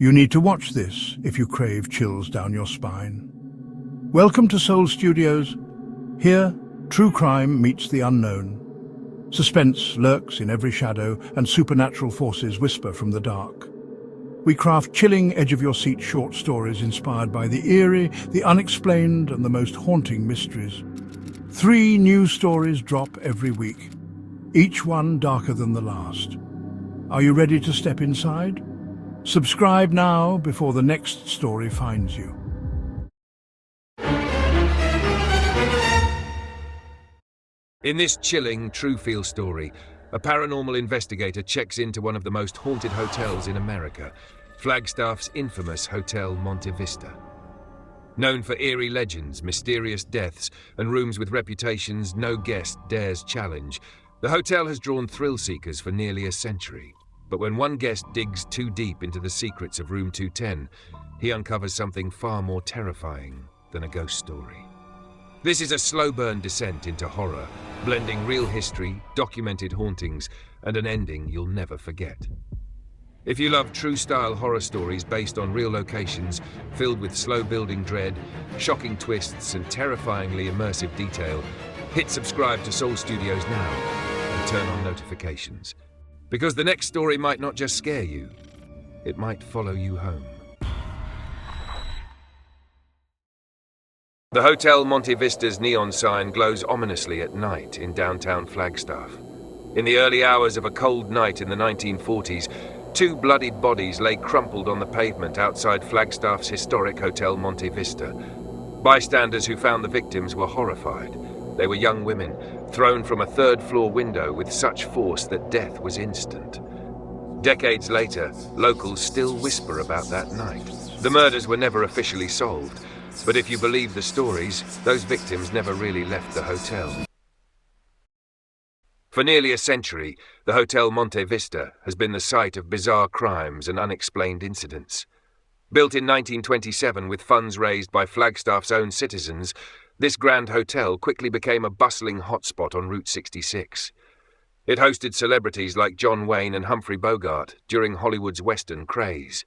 You need to watch this if you crave chills down your spine. Welcome to Soul Studios. Here, true crime meets the unknown. Suspense lurks in every shadow, and supernatural forces whisper from the dark. We craft chilling, edge-of-your-seat short stories inspired by the eerie, the unexplained, and the most haunting mysteries. 3 new stories drop every week, each one darker than the last. Are you ready to step inside? Subscribe now before the next story finds you. In this chilling, true-feel story, a paranormal investigator checks into one of the most haunted hotels in America, Flagstaff's infamous Hotel Monte Vista. Known for eerie legends, mysterious deaths, and rooms with reputations no guest dares challenge, the hotel has drawn thrill-seekers for nearly a century. But when one guest digs too deep into the secrets of Room 210, he uncovers something far more terrifying than a ghost story. This is a slow-burn descent into horror, blending real history, documented hauntings, and an ending you'll never forget. If you love true-style horror stories based on real locations, filled with slow-building dread, shocking twists, and terrifyingly immersive detail, hit subscribe to Soul Studios now and turn on notifications. Because the next story might not just scare you, it might follow you home. The Hotel Monte Vista's neon sign glows ominously at night in downtown Flagstaff. In the early hours of a cold night in the 1940s, 2 bloodied bodies lay crumpled on the pavement outside Flagstaff's historic Hotel Monte Vista. Bystanders who found the victims were horrified. They were young women, thrown from a 3rd-floor window with such force that death was instant. Decades later, locals still whisper about that night. The murders were never officially solved, but if you believe the stories, those victims never really left the hotel. For nearly a century, the Hotel Monte Vista has been the site of bizarre crimes and unexplained incidents. Built in 1927 with funds raised by Flagstaff's own citizens, this grand hotel quickly became a bustling hotspot on Route 66. It hosted celebrities like John Wayne and Humphrey Bogart during Hollywood's Western craze.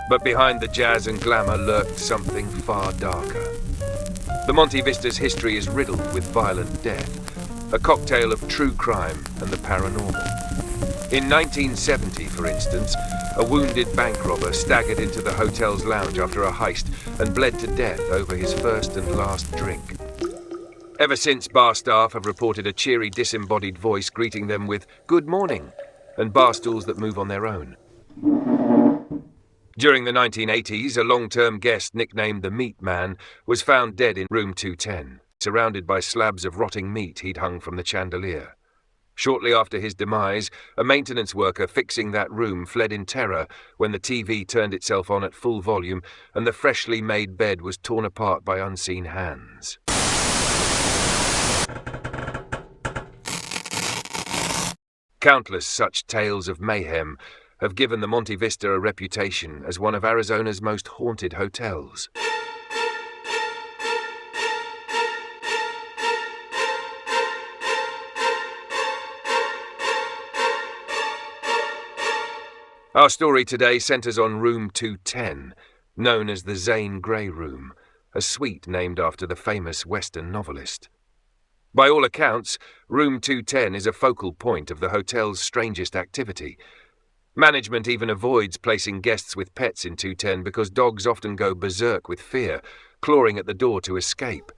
But behind the jazz and glamour lurked something far darker. The Monte Vista's history is riddled with violent death, a cocktail of true crime and the paranormal. In 1970, for instance, a wounded bank robber staggered into the hotel's lounge after a heist and bled to death over his first and last drink. Ever since, bar staff have reported a cheery, disembodied voice greeting them with "Good morning," and bar stools that move on their own. During the 1980s, a long-term guest nicknamed the Meat Man was found dead in Room 210, surrounded by slabs of rotting meat he'd hung from the chandelier. Shortly after his demise, a maintenance worker fixing that room fled in terror when the TV turned itself on at full volume and the freshly made bed was torn apart by unseen hands. Countless such tales of mayhem have given the Monte Vista a reputation as one of Arizona's most haunted hotels. Our story today centers on Room 210, known as the Zane Grey Room, a suite named after the famous Western novelist. By all accounts, Room 210 is a focal point of the hotel's strangest activity. Management even avoids placing guests with pets in 210 because dogs often go berserk with fear, clawing at the door to escape.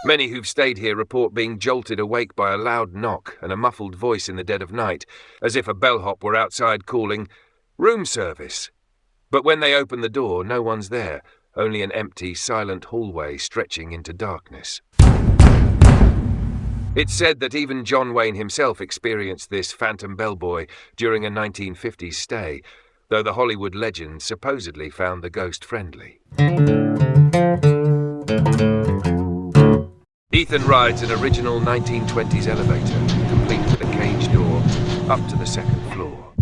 Many who've stayed here report being jolted awake by a loud knock and a muffled voice in the dead of night, as if a bellhop were outside calling, "Room service." But when they open the door, no one's there, only an empty, silent hallway stretching into darkness. It's said that even John Wayne himself experienced this phantom bellboy during a 1950s stay, though the Hollywood legend supposedly found the ghost friendly. Ethan rides an original 1920s elevator, complete with a cage door, up to the 2nd floor.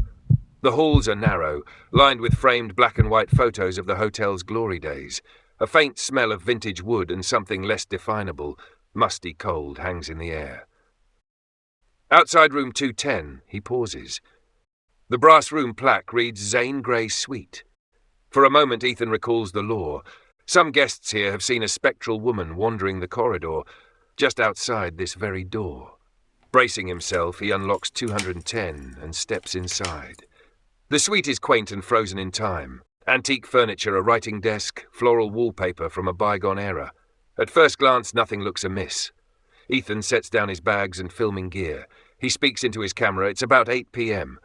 The halls are narrow, lined with framed black and white photos of the hotel's glory days. A faint smell of vintage wood and something less definable, musty cold, hangs in the air. Outside Room 210, he pauses. The brass room plaque reads Zane Grey Suite. For a moment, Ethan recalls the lore. Some guests here have seen a spectral woman wandering the corridor, just outside this very door. Bracing himself, he unlocks 210 and steps inside. The suite is quaint and frozen in time. Antique furniture, a writing desk, floral wallpaper from a bygone era. At first glance, nothing looks amiss. Ethan sets down his bags and filming gear. He speaks into his camera. It's about 8 p.m.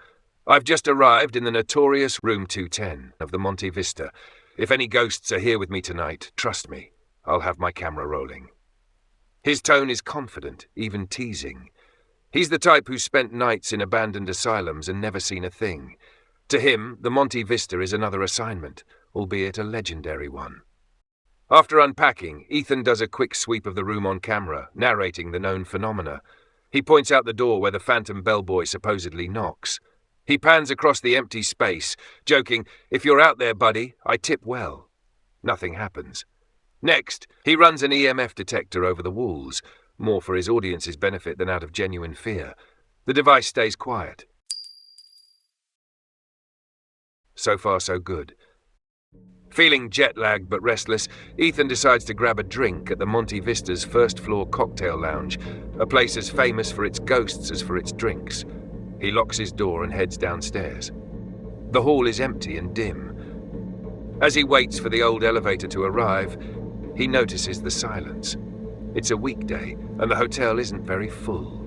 I've just arrived in the notorious Room 210 of the Monte Vista. If any ghosts are here with me tonight, trust me, I'll have my camera rolling. His tone is confident, even teasing. He's the type who's spent nights in abandoned asylums and never seen a thing. To him, the Monte Vista is another assignment, albeit a legendary one. After unpacking, Ethan does a quick sweep of the room on camera, narrating the known phenomena. He points out the door where the phantom bellboy supposedly knocks. He pans across the empty space, joking, "If you're out there, buddy, I tip well." Nothing happens. Next, he runs an EMF detector over the walls, more for his audience's benefit than out of genuine fear. The device stays quiet. So far, so good. Feeling jet-lagged but restless, Ethan decides to grab a drink at the Monte Vista's first-floor cocktail lounge, a place as famous for its ghosts as for its drinks. He locks his door and heads downstairs. The hall is empty and dim. As he waits for the old elevator to arrive, he notices the silence. It's a weekday, and the hotel isn't very full.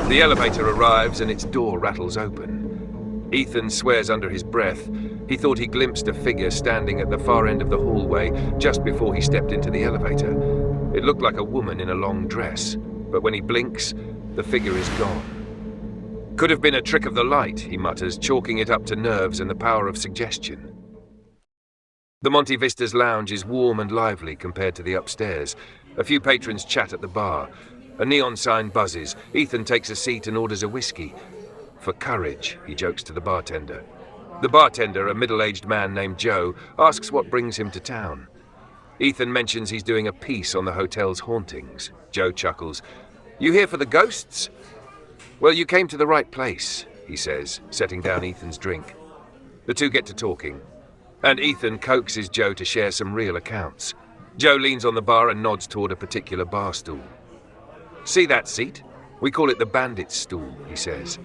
The elevator arrives and its door rattles open. Ethan swears under his breath. He thought he glimpsed a figure standing at the far end of the hallway just before he stepped into the elevator. It looked like a woman in a long dress, but when he blinks, the figure is gone. Could have been a trick of the light, he mutters, chalking it up to nerves and the power of suggestion. The Monte Vista's lounge is warm and lively compared to the upstairs. A few patrons chat at the bar. A neon sign buzzes. Ethan takes a seat and orders a whiskey. "For courage," he jokes to the bartender. The bartender, a middle-aged man named Joe, asks what brings him to town. Ethan mentions he's doing a piece on the hotel's hauntings. Joe chuckles. "You here for the ghosts?" "Well, you came to the right place," he says, setting down Ethan's drink. The two get to talking, and Ethan coaxes Joe to share some real accounts. Joe leans on the bar and nods toward a particular bar stool. "See that seat? We call it the bandit's stool," he says.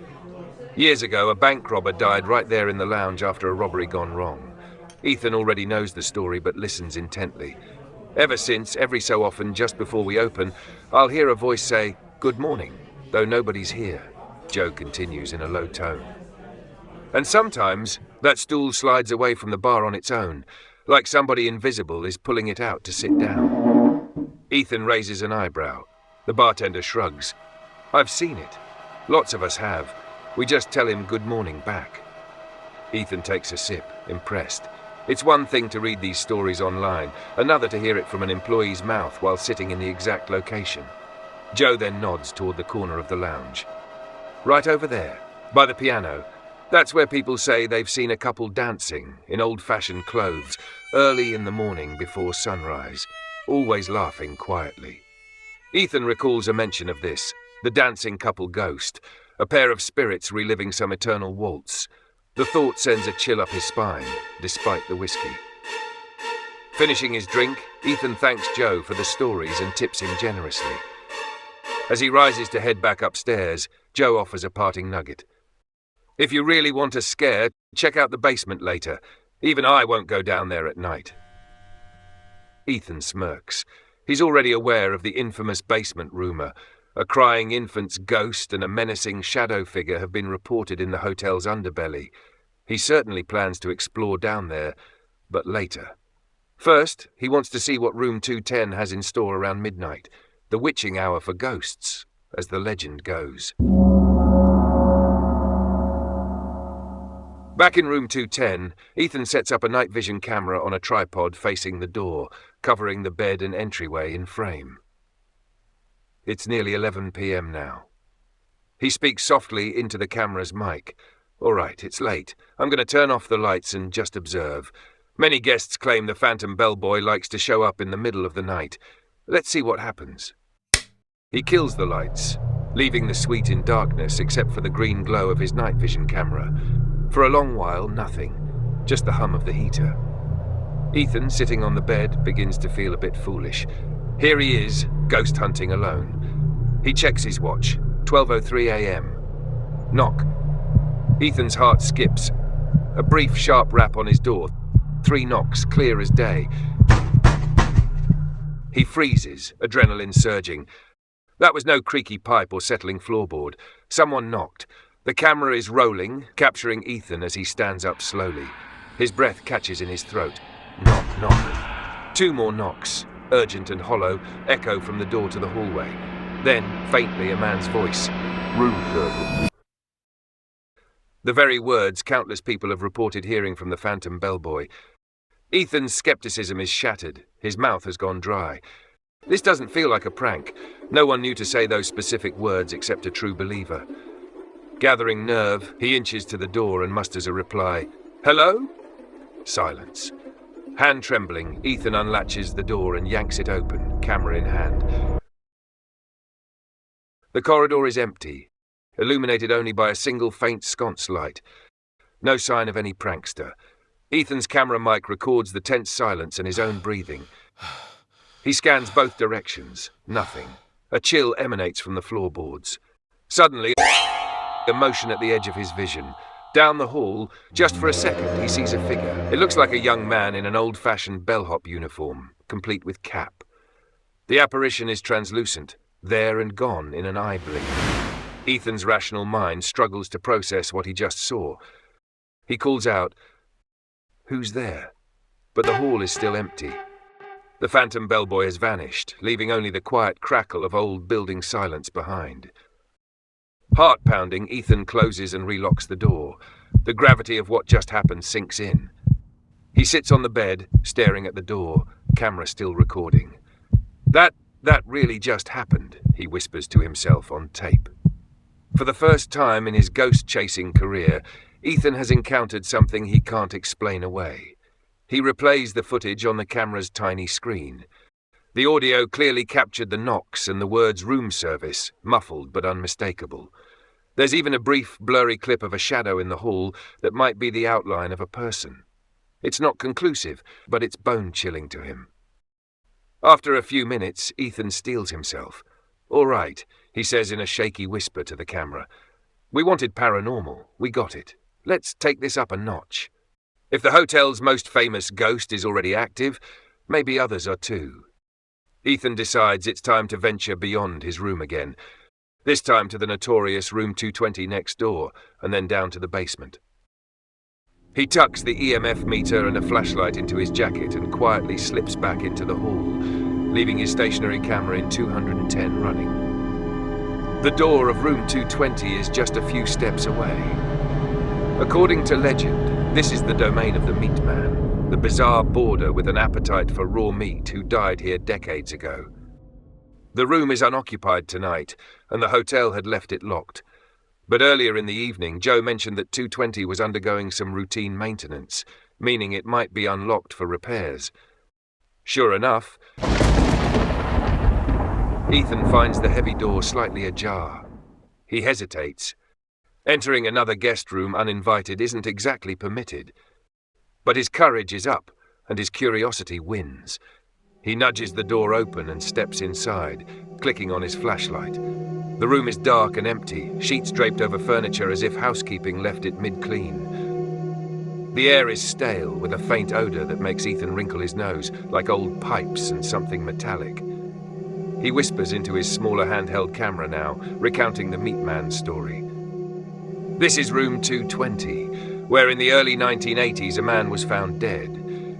Years ago, a bank robber died right there in the lounge after a robbery gone wrong. Ethan already knows the story but listens intently. Ever since, every so often, just before we open, I'll hear a voice say, "Good morning," though nobody's here, Joe continues in a low tone. And sometimes, that stool slides away from the bar on its own, like somebody invisible is pulling it out to sit down. Ethan raises an eyebrow. The bartender shrugs. "I've seen it. Lots of us have. We just tell him good morning back." Ethan takes a sip, impressed. It's one thing to read these stories online, another to hear it from an employee's mouth while sitting in the exact location. Joe then nods toward the corner of the lounge. "Right over there, by the piano. That's where people say they've seen a couple dancing in old-fashioned clothes early in the morning before sunrise, always laughing quietly." Ethan recalls a mention of this, the dancing couple ghost, a pair of spirits reliving some eternal waltz. The thought sends a chill up his spine, despite the whiskey. Finishing his drink, Ethan thanks Joe for the stories and tips him generously. As he rises to head back upstairs, Joe offers a parting nugget. "If you really want a scare, check out the basement later. Even I won't go down there at night." Ethan smirks. He's already aware of the infamous basement rumor. A crying infant's ghost and a menacing shadow figure have been reported in the hotel's underbelly. He certainly plans to explore down there, but later. First, he wants to see what room 210 has in store around midnight, the witching hour for ghosts, as the legend goes. Back in room 210, Ethan sets up a night vision camera on a tripod facing the door, covering the bed and entryway in frame. It's nearly 11 p.m. now. He speaks softly into the camera's mic. "All right, it's late. I'm going to turn off the lights and just observe. Many guests claim the phantom bellboy likes to show up in the middle of the night. Let's see what happens." He kills the lights, leaving the suite in darkness except for the green glow of his night vision camera. For a long while, nothing, just the hum of the heater. Ethan, sitting on the bed, begins to feel a bit foolish. Here he is, ghost hunting alone. He checks his watch, 12:03 a.m. Knock. Ethan's heart skips. A brief, sharp rap on his door. 3 knocks, clear as day. He freezes, adrenaline surging. That was no creaky pipe or settling floorboard. Someone knocked. The camera is rolling, capturing Ethan as he stands up slowly. His breath catches in his throat. Knock, knock. 2 more knocks, urgent and hollow, echo from the door to the hallway. Then, faintly, a man's voice. Room service. The very words countless people have reported hearing from the phantom bellboy. Ethan's skepticism is shattered. His mouth has gone dry. This doesn't feel like a prank. No one knew to say those specific words except a true believer. Gathering nerve, he inches to the door and musters a reply. Hello? Silence. Hand trembling, Ethan unlatches the door and yanks it open, camera in hand. The corridor is empty, illuminated only by a single faint sconce light. No sign of any prankster. Ethan's camera mic records the tense silence and his own breathing. He scans both directions. Nothing. A chill emanates from the floorboards. Suddenly, a motion at the edge of his vision. Down the hall, just for a second, he sees a figure. It looks like a young man in an old-fashioned bellhop uniform, complete with cap. The apparition is translucent, there and gone in an eye blink. Ethan's rational mind struggles to process what he just saw. He calls out, "Who's there?" But the hall is still empty. The phantom bellboy has vanished, leaving only the quiet crackle of old building silence behind. Heart pounding, Ethan closes and relocks the door. The gravity of what just happened sinks in. He sits on the bed, staring at the door, camera still recording. That really just happened, he whispers to himself on tape. For the first time in his ghost-chasing career, Ethan has encountered something he can't explain away. He replays the footage on the camera's tiny screen. The audio clearly captured the knocks and the words room service, muffled but unmistakable. There's even a brief, blurry clip of a shadow in the hall that might be the outline of a person. It's not conclusive, but it's bone-chilling to him. After a few minutes, Ethan steels himself. "All right," he says in a shaky whisper to the camera. "We wanted paranormal. We got it. Let's take this up a notch. If the hotel's most famous ghost is already active, maybe others are too." Ethan decides it's time to venture beyond his room again, this time to the notorious room 220 next door, and then down to the basement. He tucks the EMF meter and a flashlight into his jacket and quietly slips back into the hall, leaving his stationary camera in 210 running. The door of room 220 is just a few steps away. According to legend, this is the domain of the meat man, the bizarre boarder with an appetite for raw meat who died here decades ago. The room is unoccupied tonight, and the hotel had left it locked. But earlier in the evening, Joe mentioned that 220 was undergoing some routine maintenance, meaning it might be unlocked for repairs. Sure enough, Ethan finds the heavy door slightly ajar. He hesitates. Entering another guest room uninvited isn't exactly permitted. But his courage is up, and his curiosity wins. He nudges the door open and steps inside, clicking on his flashlight. The room is dark and empty, sheets draped over furniture as if housekeeping left it mid-clean. The air is stale, with a faint odor that makes Ethan wrinkle his nose, like old pipes and something metallic. He whispers into his smaller handheld camera now, recounting the meat man's story. This is room 220, where in the early 1980s a man was found dead.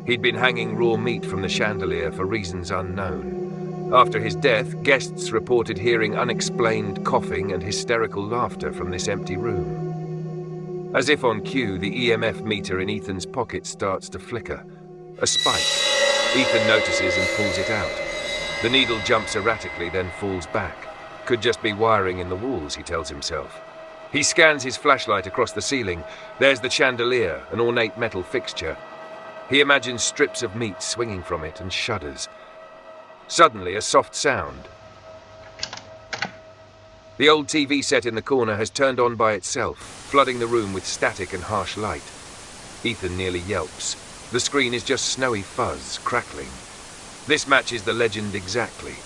He'd been hanging raw meat from the chandelier for reasons unknown. After his death, guests reported hearing unexplained coughing and hysterical laughter from this empty room. As if on cue, the EMF meter in Ethan's pocket starts to flicker. A spike. Ethan notices and pulls it out. The needle jumps erratically, then falls back. Could just be wiring in the walls, he tells himself. He scans his flashlight across the ceiling. There's the chandelier, an ornate metal fixture. He imagines strips of meat swinging from it and shudders. Suddenly, a soft sound. The old TV set in the corner has turned on by itself, flooding the room with static and harsh light. Ethan nearly yelps. The screen is just snowy fuzz, crackling. This matches the legend exactly.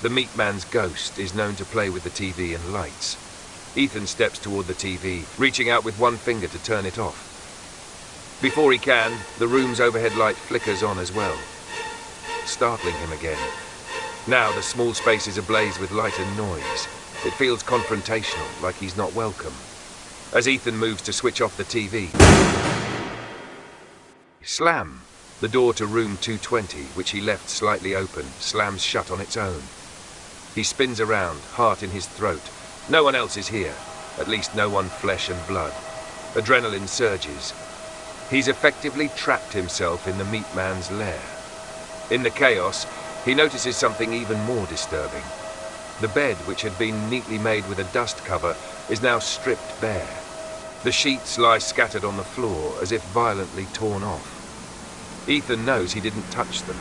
The meat man's ghost is known to play with the TV and lights. Ethan steps toward the TV, reaching out with one finger to turn it off. Before he can, the room's overhead light flickers on as well, startling him again. Now the small space is ablaze with light and noise. It feels confrontational, like he's not welcome. As Ethan moves to switch off the TV, slam! The door to room 220, which he left slightly open, slams shut on its own. He spins around, heart in his throat. No one else is here, at least no one flesh and blood. Adrenaline surges. He's effectively trapped himself in the meat man's lair. In the chaos, he notices something even more disturbing. The bed, which had been neatly made with a dust cover, is now stripped bare. The sheets lie scattered on the floor, as if violently torn off. Ethan knows he didn't touch them.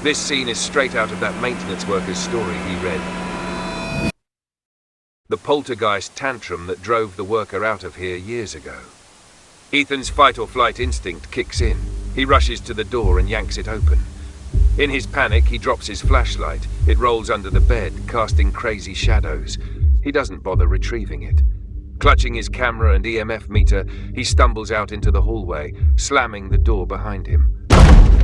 This scene is straight out of that maintenance worker's story he read. The poltergeist tantrum that drove the worker out of here years ago. Ethan's fight-or-flight instinct kicks in. He rushes to the door and yanks it open. In his panic, he drops his flashlight. It rolls under the bed, casting crazy shadows. He doesn't bother retrieving it. Clutching his camera and EMF meter, he stumbles out into the hallway, slamming the door behind him.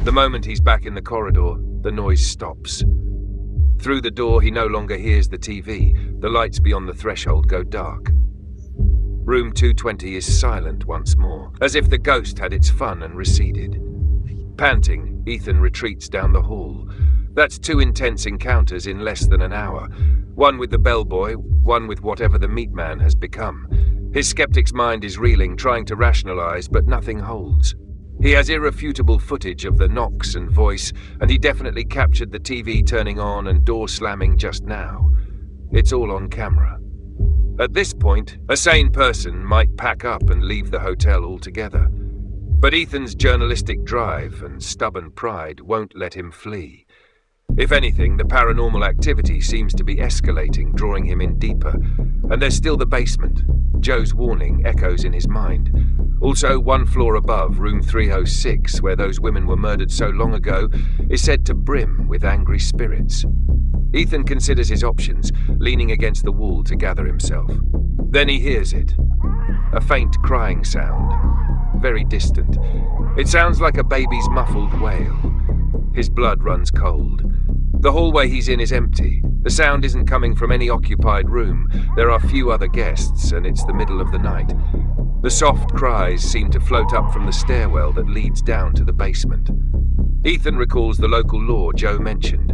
The moment he's back in the corridor, the noise stops. Through the door, he no longer hears the TV. The lights beyond the threshold go dark. Room 220 is silent once more, as if the ghost had its fun and receded. Panting, Ethan retreats down the hall. That's 2 intense encounters in less than an hour. One with the bellboy, one with whatever the meat man has become. His skeptic's mind is reeling, trying to rationalize, but nothing holds. He has irrefutable footage of the knocks and voice, and he definitely captured the TV turning on and door slamming just now. It's all on camera. At this point, a sane person might pack up and leave the hotel altogether. But Ethan's journalistic drive and stubborn pride won't let him flee. If anything, the paranormal activity seems to be escalating, drawing him in deeper. And there's still the basement. Joe's warning echoes in his mind. Also, 1 floor above, room 306, where those women were murdered so long ago, is said to brim with angry spirits. Ethan considers his options, leaning against the wall to gather himself. Then he hears it. A faint crying sound. Very distant. It sounds like a baby's muffled wail. His blood runs cold. The hallway he's in is empty. The sound isn't coming from any occupied room. There are few other guests, and it's the middle of the night. The soft cries seem to float up from the stairwell that leads down to the basement. Ethan recalls the local law Joe mentioned.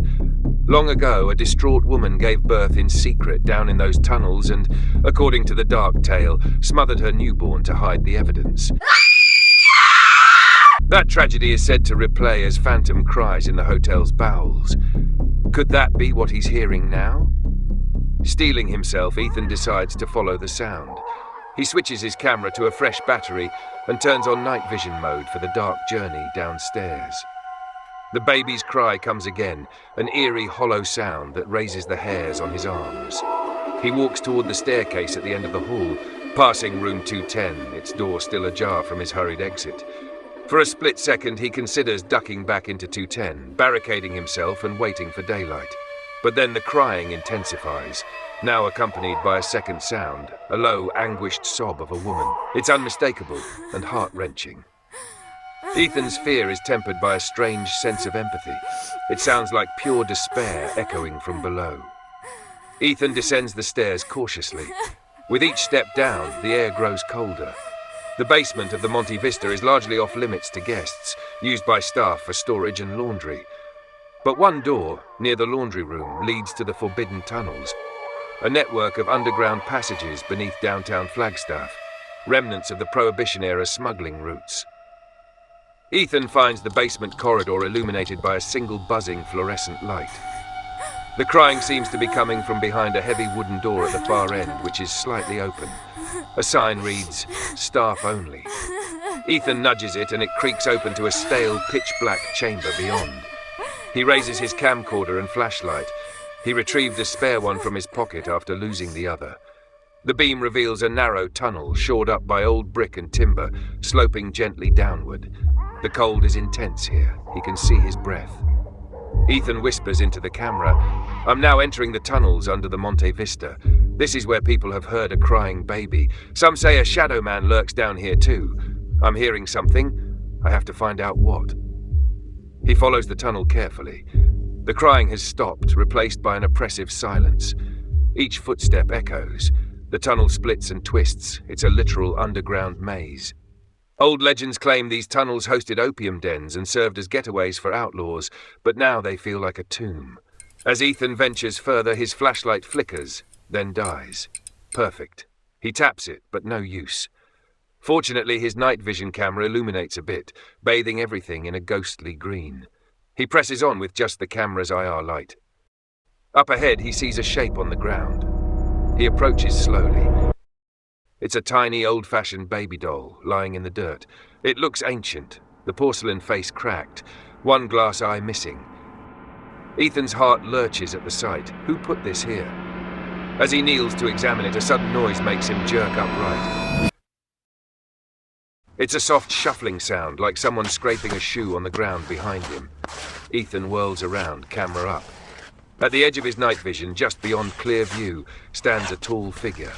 Long ago, a distraught woman gave birth in secret down in those tunnels and, according to the dark tale, smothered her newborn to hide the evidence. That tragedy is said to replay as phantom cries in the hotel's bowels. Could that be what he's hearing now? Steeling himself, Ethan decides to follow the sound. He switches his camera to a fresh battery and turns on night vision mode for the dark journey downstairs. The baby's cry comes again, an eerie, hollow sound that raises the hairs on his arms. He walks toward the staircase at the end of the hall, passing room 210, its door still ajar from his hurried exit. For a split second, he considers ducking back into 210, barricading himself and waiting for daylight. But then the crying intensifies, now accompanied by a second sound, a low, anguished sob of a woman. It's unmistakable and heart-wrenching. Ethan's fear is tempered by a strange sense of empathy. It sounds like pure despair echoing from below. Ethan descends the stairs cautiously. With each step down, the air grows colder. The basement of the Monte Vista is largely off-limits to guests, used by staff for storage and laundry. But one door, near the laundry room, leads to the forbidden tunnels, a network of underground passages beneath downtown Flagstaff, remnants of the Prohibition-era smuggling routes. Ethan finds the basement corridor illuminated by a single buzzing fluorescent light. The crying seems to be coming from behind a heavy wooden door at the far end, which is slightly open. A sign reads, "Staff only." Ethan nudges it and it creaks open to a stale, pitch-black chamber beyond. He raises his camcorder and flashlight. He retrieved a spare one from his pocket after losing the other. The beam reveals a narrow tunnel shored up by old brick and timber, sloping gently downward. The cold is intense here. He can see his breath. Ethan whispers into the camera, "I'm now entering the tunnels under the Monte Vista. This is where people have heard a crying baby. Some say a shadow man lurks down here too. I'm hearing something. I have to find out what." He follows the tunnel carefully. The crying has stopped, replaced by an oppressive silence. Each footstep echoes. The tunnel splits and twists. It's a literal underground maze. Old legends claim these tunnels hosted opium dens and served as getaways for outlaws, but now they feel like a tomb. As Ethan ventures further, his flashlight flickers, then dies. Perfect. He taps it, but no use. Fortunately, his night vision camera illuminates a bit, bathing everything in a ghostly green. He presses on with just the camera's IR light. Up ahead, he sees a shape on the ground. He approaches slowly. It's a tiny, old-fashioned baby doll lying in the dirt. It looks ancient, the porcelain face cracked, one glass eye missing. Ethan's heart lurches at the sight. Who put this here? As he kneels to examine it, a sudden noise makes him jerk upright. It's a soft shuffling sound, like someone scraping a shoe on the ground behind him. Ethan whirls around, camera up. At the edge of his night vision, just beyond clear view, stands a tall figure.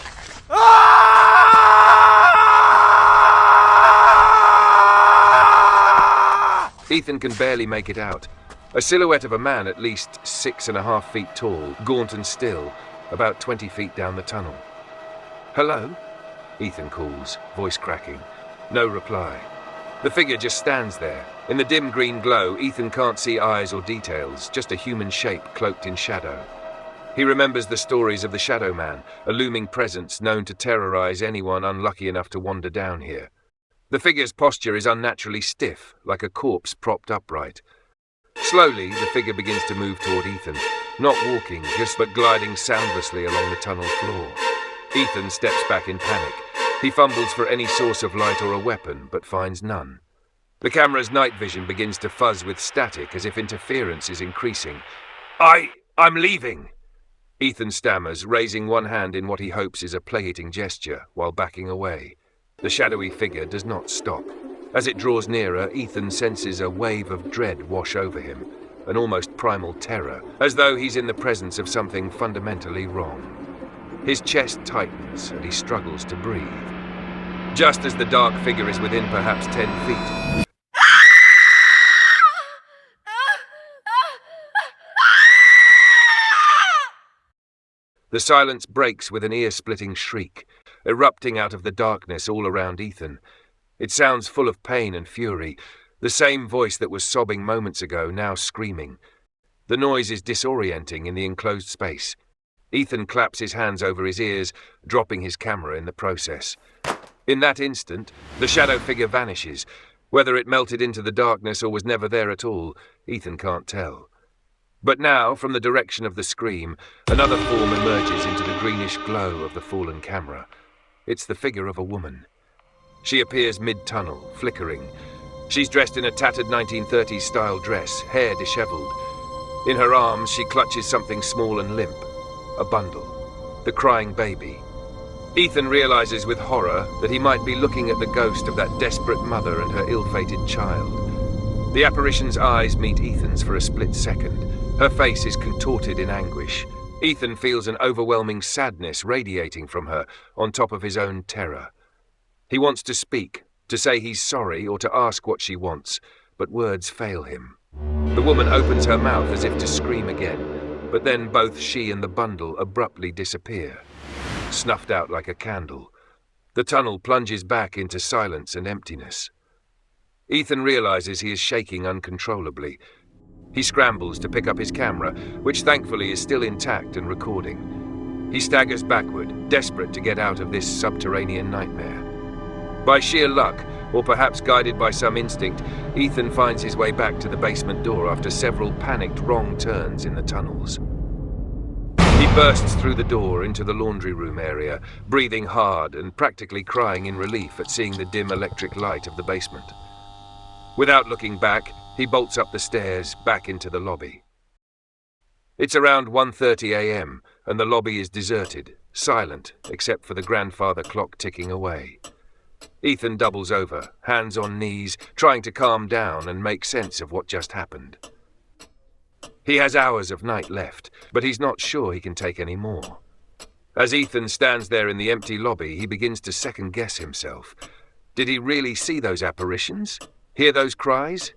Ethan can barely make it out. A silhouette of a man at least 6.5 feet tall, gaunt and still, about 20 feet down the tunnel. "Hello?" Ethan calls, voice cracking. No reply. The figure just stands there. In the dim green glow, Ethan can't see eyes or details, just a human shape cloaked in shadow. He remembers the stories of the Shadow Man, a looming presence known to terrorize anyone unlucky enough to wander down here. The figure's posture is unnaturally stiff, like a corpse propped upright. Slowly, the figure begins to move toward Ethan, not walking, but gliding soundlessly along the tunnel floor. Ethan steps back in panic. He fumbles for any source of light or a weapon, but finds none. The camera's night vision begins to fuzz with static as if interference is increasing. I'm leaving!" Ethan stammers, raising one hand in what he hopes is a placating gesture, while backing away. The shadowy figure does not stop. As it draws nearer, Ethan senses a wave of dread wash over him, an almost primal terror, as though he's in the presence of something fundamentally wrong. His chest tightens and he struggles to breathe. Just as the dark figure is within perhaps 10 feet, the silence breaks with an ear-splitting shriek, erupting out of the darkness all around Ethan. It sounds full of pain and fury, the same voice that was sobbing moments ago, now screaming. The noise is disorienting in the enclosed space. Ethan claps his hands over his ears, dropping his camera in the process. In that instant, the shadow figure vanishes. Whether it melted into the darkness or was never there at all, Ethan can't tell. But now, from the direction of the scream, another form emerges into the greenish glow of the fallen camera. It's the figure of a woman. She appears mid-tunnel, flickering. She's dressed in a tattered 1930s-style dress, hair disheveled. In her arms, she clutches something small and limp. A bundle. The crying baby. Ethan realizes with horror that he might be looking at the ghost of that desperate mother and her ill-fated child. The apparition's eyes meet Ethan's for a split second. Her face is contorted in anguish. Ethan feels an overwhelming sadness radiating from her, on top of his own terror. He wants to speak, to say he's sorry or to ask what she wants, but words fail him. The woman opens her mouth as if to scream again, but then both she and the bundle abruptly disappear, snuffed out like a candle. The tunnel plunges back into silence and emptiness. Ethan realizes he is shaking uncontrollably. He scrambles to pick up his camera, which thankfully is still intact and recording. He staggers backward, desperate to get out of this subterranean nightmare. By sheer luck, or perhaps guided by some instinct, Ethan finds his way back to the basement door after several panicked wrong turns in the tunnels. He bursts through the door into the laundry room area, breathing hard and practically crying in relief at seeing the dim electric light of the basement. Without looking back, he bolts up the stairs, back into the lobby. It's around 1:30 a.m., and the lobby is deserted, silent, except for the grandfather clock ticking away. Ethan doubles over, hands on knees, trying to calm down and make sense of what just happened. He has hours of night left, but he's not sure he can take any more. As Ethan stands there in the empty lobby, he begins to second-guess himself. Did he really see those apparitions? Hear those cries?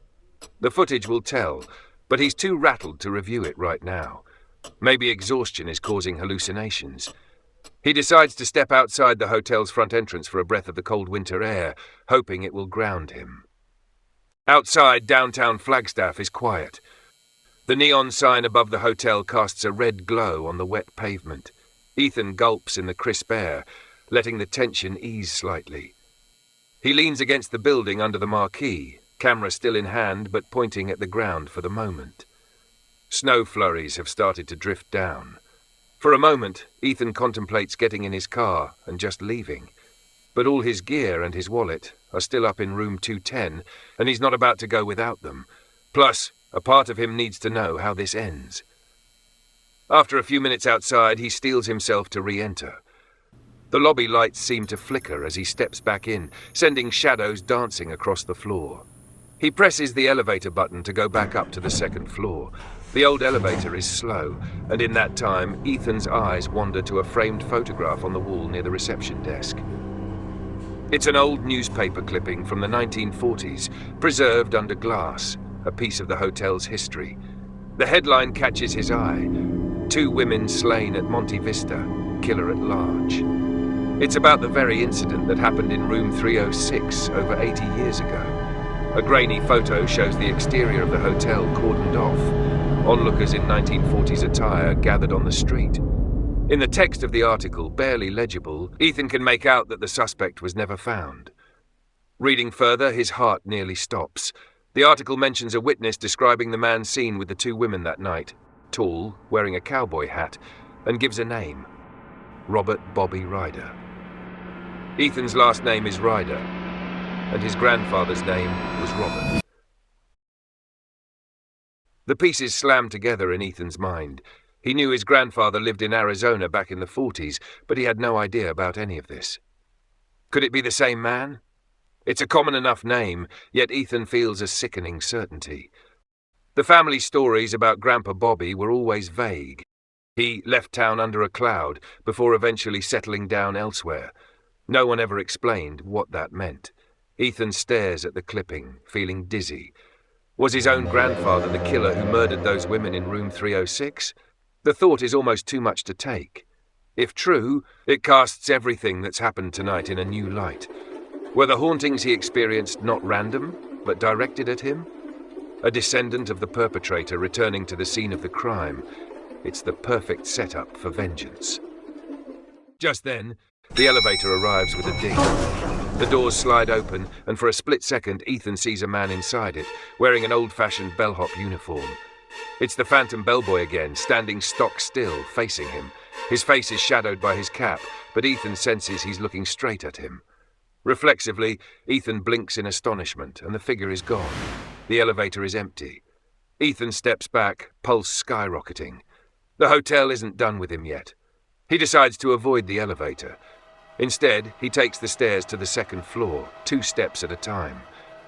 The footage will tell, but he's too rattled to review it right now. Maybe exhaustion is causing hallucinations. He decides to step outside the hotel's front entrance for a breath of the cold winter air, hoping it will ground him. Outside downtown Flagstaff is quiet. The neon sign above the hotel casts a red glow on the wet pavement. Ethan gulps in the crisp air, letting the tension ease slightly. He leans against the building under the marquee, camera still in hand but pointing at the ground for the moment. Snow flurries have started to drift down. For a moment, Ethan contemplates getting in his car and just leaving. But all his gear and his wallet are still up in room 210, and he's not about to go without them. Plus, a part of him needs to know how this ends. After a few minutes outside, he steels himself to re-enter. The lobby lights seem to flicker as he steps back in, sending shadows dancing across the floor. He presses the elevator button to go back up to the second floor. The old elevator is slow, and in that time, Ethan's eyes wander to a framed photograph on the wall near the reception desk. It's an old newspaper clipping from the 1940s, preserved under glass, a piece of the hotel's history. The headline catches his eye: 2 women slain at Monte Vista, killer at large. It's about the very incident that happened in room 306 over 80 years ago. A grainy photo shows the exterior of the hotel cordoned off. Onlookers in 1940s attire gathered on the street. In the text of the article, barely legible, Ethan can make out that the suspect was never found. Reading further, his heart nearly stops. The article mentions a witness describing the man seen with the 2 women that night, tall, wearing a cowboy hat, and gives a name: Robert Bobby Ryder. Ethan's last name is Ryder, and his grandfather's name was Robert. The pieces slammed together in Ethan's mind. He knew his grandfather lived in Arizona back in the 40s, but he had no idea about any of this. Could it be the same man? It's a common enough name, yet Ethan feels a sickening certainty. The family stories about Grandpa Bobby were always vague. He left town under a cloud before eventually settling down elsewhere. No one ever explained what that meant. Ethan stares at the clipping, feeling dizzy. Was his own grandfather the killer who murdered those women in room 306? The thought is almost too much to take. If true, it casts everything that's happened tonight in a new light. Were the hauntings he experienced not random, but directed at him? A descendant of the perpetrator returning to the scene of the crime. It's the perfect setup for vengeance. Just then, the elevator arrives with a ding. The doors slide open, and for a split second, Ethan sees a man inside it, wearing an old-fashioned bellhop uniform. It's the phantom bellboy again, standing stock still, facing him. His face is shadowed by his cap, but Ethan senses he's looking straight at him. Reflexively, Ethan blinks in astonishment, and the figure is gone. The elevator is empty. Ethan steps back, pulse skyrocketing. The hotel isn't done with him yet. He decides to avoid the elevator. Instead, he takes the stairs to the second floor, 2 steps at a time.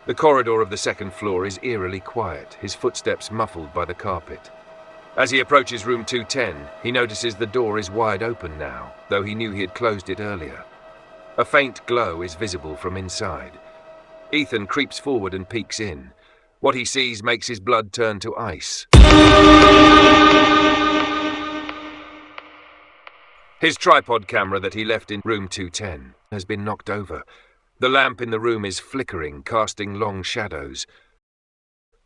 The corridor of the second floor is eerily quiet, his footsteps muffled by the carpet. As he approaches room 210, he notices the door is wide open now, though he knew he had closed it earlier. A faint glow is visible from inside. Ethan creeps forward and peeks in. What he sees makes his blood turn to ice. His tripod camera that he left in room 210 has been knocked over. The lamp in the room is flickering, casting long shadows.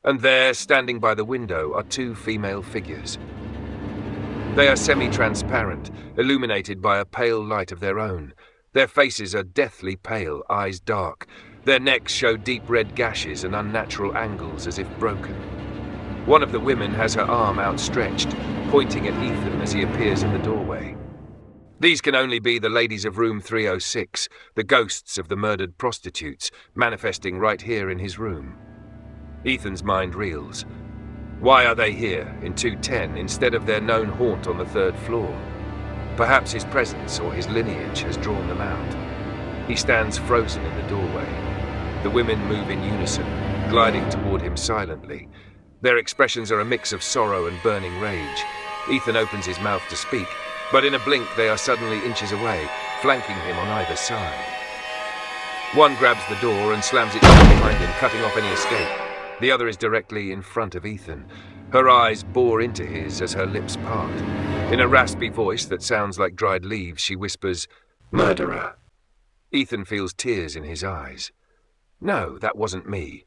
And there, standing by the window, are 2 female figures. They are semi-transparent, illuminated by a pale light of their own. Their faces are deathly pale, eyes dark. Their necks show deep red gashes and unnatural angles as if broken. One of the women has her arm outstretched, pointing at Ethan as he appears in the doorway. These can only be the ladies of room 306, the ghosts of the murdered prostitutes, manifesting right here in his room. Ethan's mind reels. Why are they here, in 210, instead of their known haunt on the 3rd floor? Perhaps his presence or his lineage has drawn them out. He stands frozen in the doorway. The women move in unison, gliding toward him silently. Their expressions are a mix of sorrow and burning rage. Ethan opens his mouth to speak, but in a blink they are suddenly inches away, flanking him on either side. One grabs the door and slams it down behind him, cutting off any escape. The other is directly in front of Ethan. Her eyes bore into his as her lips part. In a raspy voice that sounds like dried leaves, she whispers, "Murderer." Ethan feels tears in his eyes. "No, that wasn't me.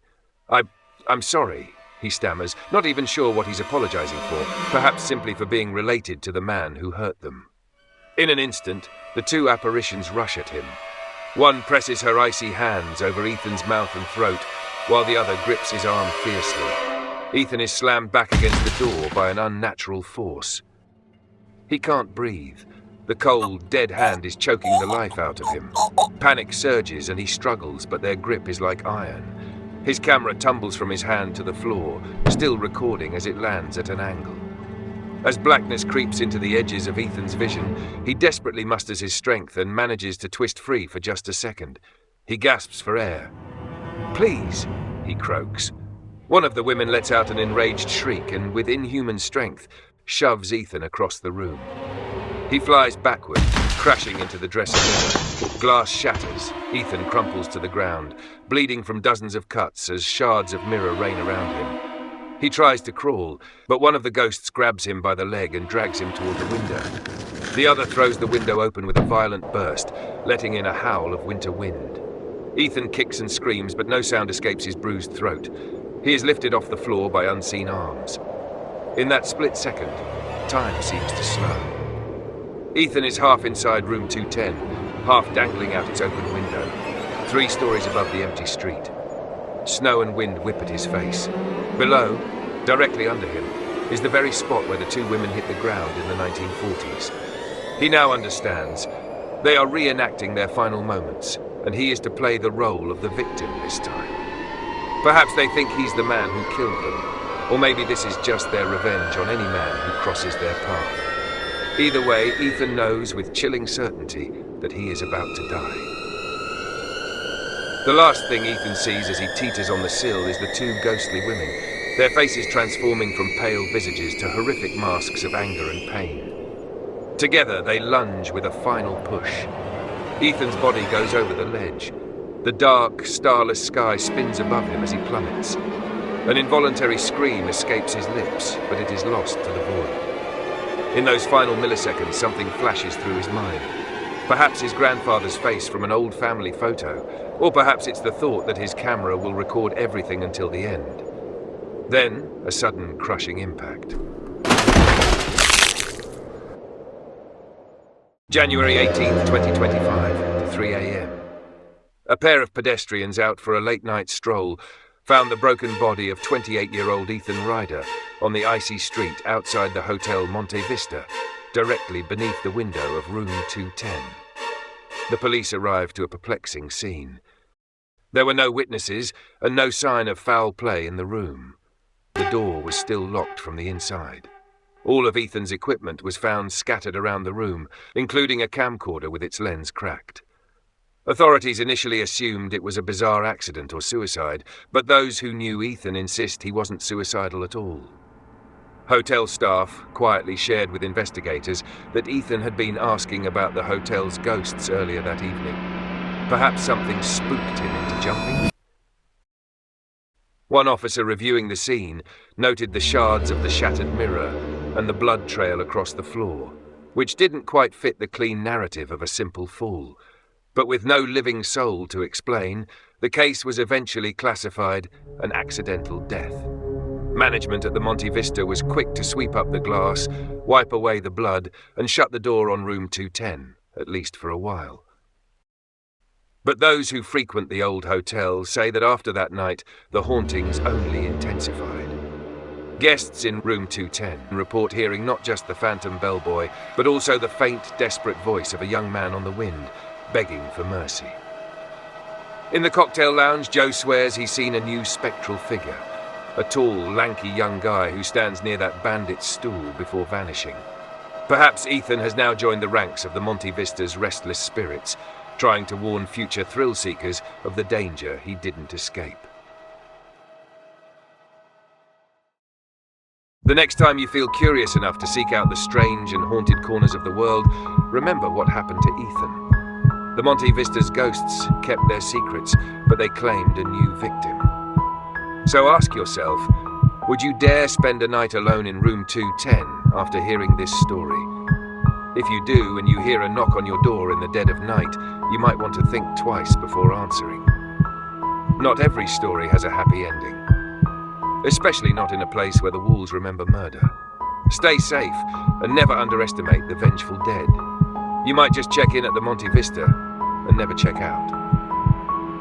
I'm sorry," he stammers, not even sure what he's apologizing for, perhaps simply for being related to the man who hurt them. In an instant, the two apparitions rush at him. One presses her icy hands over Ethan's mouth and throat, while the other grips his arm fiercely. Ethan is slammed back against the door by an unnatural force. He can't breathe. The cold, dead hand is choking the life out of him. Panic surges and he struggles, but their grip is like iron. His camera tumbles from his hand to the floor, still recording as it lands at an angle. As blackness creeps into the edges of Ethan's vision, he desperately musters his strength and manages to twist free for just a second. He gasps for air. "Please," he croaks. One of the women lets out an enraged shriek and, with inhuman strength, shoves Ethan across the room. He flies backward, crashing into the dresser mirror. Glass shatters. Ethan crumples to the ground, bleeding from dozens of cuts as shards of mirror rain around him. He tries to crawl, but one of the ghosts grabs him by the leg and drags him toward the window. The other throws the window open with a violent burst, letting in a howl of winter wind. Ethan kicks and screams, but no sound escapes his bruised throat. He is lifted off the floor by unseen arms. In that split second, time seems to slow. Ethan is half inside room 210, half dangling out its open window, 3 stories above the empty street. Snow and wind whip at his face. Below, directly under him, is the very spot where the 2 women hit the ground in the 1940s. He now understands. They are reenacting their final moments, and he is to play the role of the victim this time. Perhaps they think he's the man who killed them, or maybe this is just their revenge on any man who crosses their path. Either way, Ethan knows with chilling certainty that he is about to die. The last thing Ethan sees as he teeters on the sill is the 2 ghostly women, their faces transforming from pale visages to horrific masks of anger and pain. Together, they lunge with a final push. Ethan's body goes over the ledge. The dark, starless sky spins above him as he plummets. An involuntary scream escapes his lips, but it is lost to the void. In those final milliseconds, something flashes through his mind. Perhaps his grandfather's face from an old family photo, or perhaps it's the thought that his camera will record everything until the end. Then, a sudden crushing impact. January 18th, 2025, 3 a.m. A pair of pedestrians out for a late-night stroll found the broken body of 28-year-old Ethan Ryder on the icy street outside the Hotel Monte Vista, directly beneath the window of room 210. The police arrived to a perplexing scene. There were no witnesses and no sign of foul play in the room. The door was still locked from the inside. All of Ethan's equipment was found scattered around the room, including a camcorder with its lens cracked. Authorities initially assumed it was a bizarre accident or suicide, but those who knew Ethan insist he wasn't suicidal at all. Hotel staff quietly shared with investigators that Ethan had been asking about the hotel's ghosts earlier that evening. Perhaps something spooked him into jumping? One officer reviewing the scene noted the shards of the shattered mirror and the blood trail across the floor, which didn't quite fit the clean narrative of a simple fall. But with no living soul to explain, the case was eventually classified an accidental death. Management at the Monte Vista was quick to sweep up the glass, wipe away the blood, and shut the door on room 210, at least for a while. But those who frequent the old hotel say that after that night, the hauntings only intensified. Guests in room 210 report hearing not just the phantom bellboy, but also the faint, desperate voice of a young man on the wind, begging for mercy. In the cocktail lounge, Joe swears he's seen a new spectral figure. a tall, lanky young guy who stands near that bandit's stool before vanishing. Perhaps Ethan has now joined the ranks of the Monte Vista's restless spirits, trying to warn future thrill-seekers of the danger he didn't escape. The next time you feel curious enough to seek out the strange and haunted corners of the world, remember what happened to Ethan. The Monte Vista's ghosts kept their secrets, but they claimed a new victim. So ask yourself, would you dare spend a night alone in room 210 after hearing this story? If you do and you hear a knock on your door in the dead of night, you might want to think twice before answering. Not every story has a happy ending, especially not in a place where the walls remember murder. Stay safe and never underestimate the vengeful dead. You might just check in at the Monte Vista and never check out.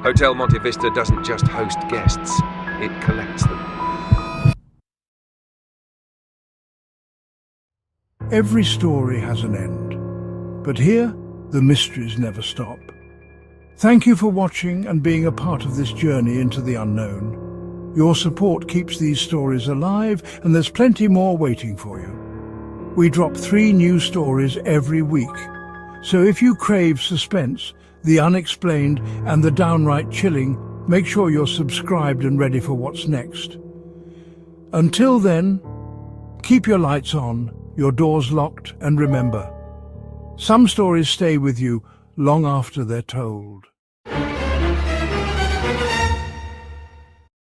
Hotel Monte Vista doesn't just host guests, it collects them. Every story has an end, but here, the mysteries never stop. Thank you for watching and being a part of this journey into the unknown. Your support keeps these stories alive, and there's plenty more waiting for you. We drop 3 new stories every week, so if you crave suspense, the unexplained and the downright chilling, make sure you're subscribed and ready for what's next. Until then, keep your lights on, your doors locked, and remember, some stories stay with you long after they're told.